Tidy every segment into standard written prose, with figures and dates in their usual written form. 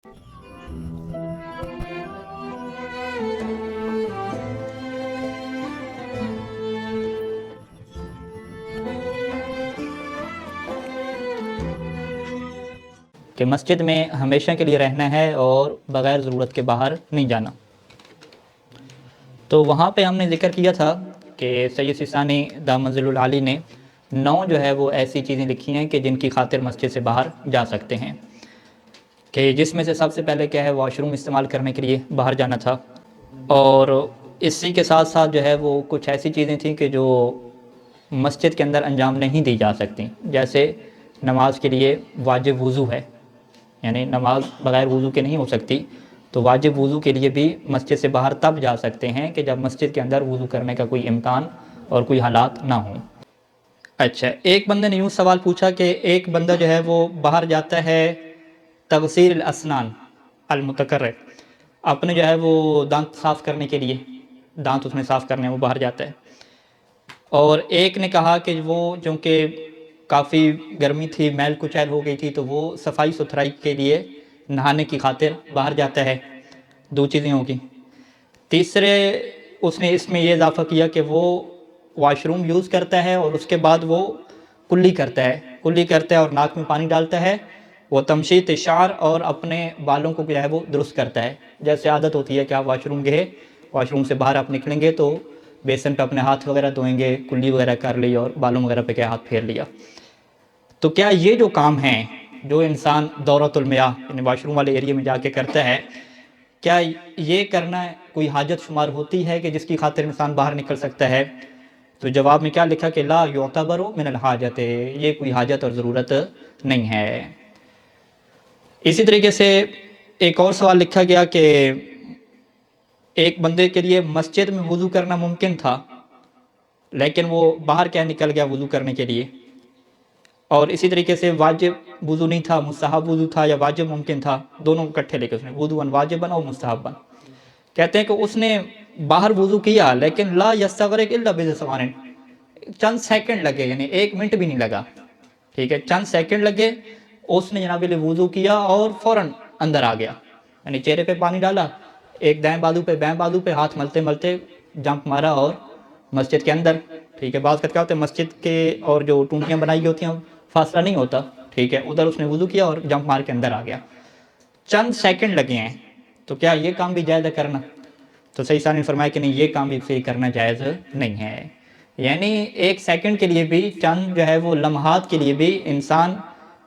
کہ مسجد میں ہمیشہ کے لیے رہنا ہے اور بغیر ضرورت کے باہر نہیں جانا۔ تو وہاں پہ ہم نے ذکر کیا تھا کہ سید سیستانی دامت منزلہ العالی نے 9 جو ہے وہ ایسی چیزیں لکھی ہیں کہ جن کی خاطر مسجد سے باہر جا سکتے ہیں، کہ جس میں سے سب سے پہلے کیا ہے، واش روم استعمال کرنے کے لیے باہر جانا تھا، اور اسی کے ساتھ ساتھ جو ہے وہ کچھ ایسی چیزیں تھیں کہ جو مسجد کے اندر انجام نہیں دی جا سکتی، جیسے نماز کے لیے واجب وضو ہے، یعنی نماز بغیر وضو کے نہیں ہو سکتی، تو واجب وضو کے لیے بھی مسجد سے باہر تب جا سکتے ہیں کہ جب مسجد کے اندر وضو کرنے کا کوئی امکان اور کوئی حالات نہ ہوں۔ اچھا، ایک بندے نے یوں سوال پوچھا کہ ایک بندہ جو ہے وہ باہر جاتا ہے تغسیل الاسنان المتکرر، اپنے جو ہے وہ دانت صاف کرنے کے لیے، دانت اس نے صاف کرنے وہ باہر جاتا ہے، اور ایک نے کہا کہ وہ چونکہ کافی گرمی تھی، میل کچیل ہو گئی تھی، تو وہ صفائی ستھرائی کے لیے نہانے کی خاطر باہر جاتا ہے۔ 2 چیزیں ہوگی۔ تیسرے اس نے اس میں یہ اضافہ کیا کہ وہ واش روم یوز کرتا ہے اور اس کے بعد وہ کلی کرتا ہے اور ناک میں پانی ڈالتا ہے، وہ تمشیط شعر اور اپنے بالوں کو جو ہے وہ درست کرتا ہے۔ جیسے عادت ہوتی ہے کہ آپ واش روم گئے، واش روم سے باہر آپ نکلیں گے تو بیسن پہ اپنے ہاتھ وغیرہ دھوئیں گے، کلی وغیرہ کر لی اور بالوں وغیرہ پہ کیا ہاتھ پھیر لیا۔ تو کیا یہ جو کام ہیں جو انسان دورۃ المیاہ یعنی واش روم والے ایریے میں جا کے کرتا ہے، کیا یہ کرنا کوئی حاجت شمار ہوتی ہے کہ جس کی خاطر انسان باہر نکل سکتا ہے؟ تو جواب میں کیا لکھا کہ لا یعتبر من الحاجت، یہ کوئی حاجت اور ضرورت نہیں ہے۔ اسی طریقے سے ایک اور سوال لکھا گیا کہ ایک بندے کے لیے مسجد میں وضو کرنا ممکن تھا، لیکن وہ باہر کیا نکل گیا وضو کرنے کے لیے، اور اسی طریقے سے واجب وضو نہیں تھا، مستحب وضو تھا، یا واجب ممکن تھا، دونوں اکٹھے لے کے اس نے وضو واجبا اور مستحبا۔ کہتے ہیں کہ اس نے باہر وضو کیا لیکن لا یستغرق الا بزمان، چند سیکنڈ لگے، یعنی 1 منٹ بھی نہیں لگا، ٹھیک ہے، چند سیکنڈ لگے، اس نے جناب وضو کیا اور فوراً اندر آ گیا، یعنی چہرے پہ پانی ڈالا، ایک دائیں بازو پہ بائیں بازو پہ ہاتھ ملتے ملتے جمپ مارا اور مسجد کے اندر، ٹھیک ہے۔ بعض کیا ہوتا ہے مسجد کے اور جو ٹونٹیاں بنائی ہوتی ہیں فاصلہ نہیں ہوتا، ٹھیک ہے، ادھر اس نے وضو کیا اور جمپ مار کے اندر آ گیا، چند سیکنڈ لگے ہیں، تو کیا یہ کام بھی جائز ہے کرنا؟ تو صحیح صاحب نے فرمایا کہ نہیں، یہ کام بھی صحیح کرنا جائز نہیں ہے، یعنی 1 سیکنڈ کے لیے بھی، چند جو ہے وہ لمحات کے لیے بھی انسان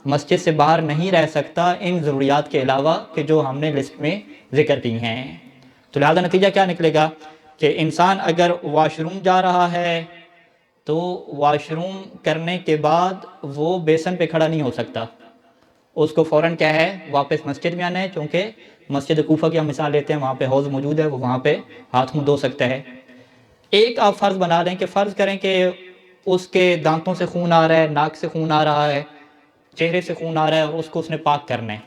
مسجد سے باہر نہیں رہ سکتا ان ضروریات کے علاوہ کہ جو ہم نے لسٹ میں ذکر کی ہیں۔ تو لہذا نتیجہ کیا نکلے گا کہ انسان اگر واش روم جا رہا ہے تو واش روم کرنے کے بعد وہ بیسن پہ کھڑا نہیں ہو سکتا، اس کو فوراً کیا ہے واپس مسجد میں آنا ہے، چونکہ مسجد کوفہ کی ہم مثال لیتے ہیں، وہاں پہ حوض موجود ہے، وہ وہاں پہ ہاتھ منہ دھو سکتا ہے۔ ایک آپ فرض بنا دیں کہ فرض کریں کہ اس کے دانتوں سے خون آ رہا ہے، ناک سے خون آ رہا ہے، چہرے سے خون آ رہا ہے، اور اس کو اس نے پاک کرنا ہے،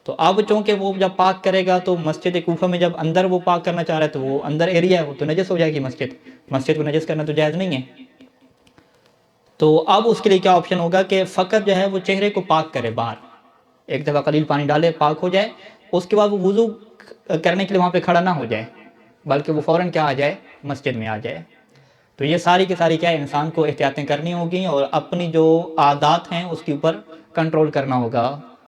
تو اب چونکہ وہ جب پاک کرے گا تو مسجد کوفہ میں جب اندر وہ پاک کرنا چاہ رہا ہے تو وہ اندر ایریا ہے، وہ تو نجس ہو جائے گی، مسجد کو نجس کرنا تو جائز نہیں ہے۔ تو اب اس کے لیے کیا آپشن ہوگا کہ فقط جو ہے وہ چہرے کو پاک کرے، باہر ایک دفعہ قلیل پانی ڈالے، پاک ہو جائے، اس کے بعد وہ وضو کرنے کے لیے وہاں پہ کھڑا نہ ہو جائے، بلکہ وہ فوراً کیا آ جائے، مسجد میں آ جائے۔ تو یہ ساری کی ساری کیا ہے، انسان کو احتیاطیں کرنی ہوگی اور اپنی جو عادات ہیں اس کے اوپر کنٹرول کرنا ہوگا۔